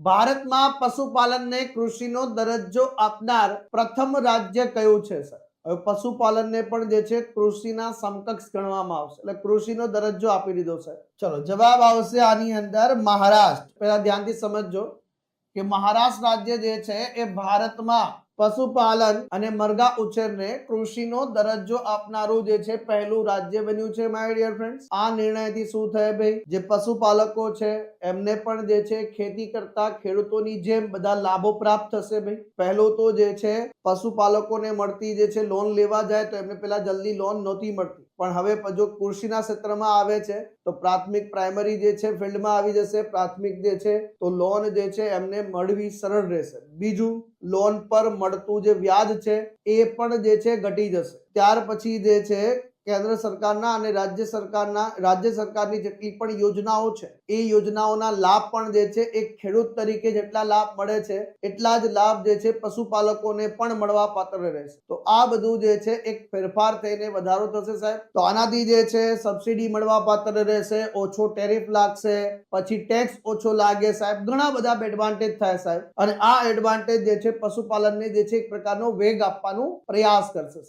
ભારતમાં પશુપાલનને કૃષિનો દરજ્જો આપનાર પ્રથમ રાજ્ય કયું છે સર? હવે પશુપાલનને પણ જે છે કૃષિના સમકક્ષ ગણવામાં આવશે, એટલે કૃષિનો દરજ્જો આપી દીધો છે. ચલો જવાબ આવશે આની અંદર મહારાષ્ટ્ર. પહેલા ધ્યાનથી સમજજો કે મહારાષ્ટ્ર રાજ્ય જે છે એ ભારતમાં પશુપાલન અને મરઘા ઉછેરને કૃષિનો દરજ્જો આપનારું જે છે પહેલું રાજ્ય બન્યું છે માય ડિયર ફ્રેન્ડ્સ. આ નિર્ણયથી શું થાય ભાઈ, જે પશુપાલકો છે એમને પણ જે છે ખેતી કરતા ખેડૂતોની જેમ બધા લાભો પ્રાપ્ત થશે ભાઈ. પહેલું તો જે છે પશુપાલકોને મળતી જે છે લોન લેવા જાય તો એમને પેલા જલ્દી લોન નહોતી મળતી, પણ હવે જો કૃષિના ક્ષેત્રમાં આવે છે તો પ્રાથમિક પ્રાઇમરી જે છે ફિલ્ડમાં આવી જશે. પ્રાથમિક જે છે તો લોન જે છે એમને મળવી સરળ રહેશે. બીજું, લોન પર મળતું જે વ્યાજ છે એ પણ જે છે ઘટી જશે. ત્યાર પછી જે છે કેન્દ્ર સરકારના અને રાજ્ય સરકારની જેટલી પણ યોજનાઓ છે એ યોજનાઓના લાભ પણ જે છે એક ખેડૂત તરીકે જેટલા લાભ મળે છે એટલા જ લાભ જે છે પશુપાલકોને પણ મળવા પાત્ર રહેશે. તો આ બધું જે છે એક ફેરફાર થઈને વધારો થશે સાહેબ. તો આનાથી જે છે સબસિડી મળવા પાત્ર રહેશે, ઓછો ટેરિફ લાગશે, પછી ટેક્સ ઓછો લાગે સાહેબ. ઘણા બધા એડવાન્ટેજ થાય સાહેબ, અને આ એડવાન્ટેજ જે છે પશુપાલનને જે છે એક પ્રકારનો વેગ આપવાનો પ્રયાસ કરશે સાહેબ.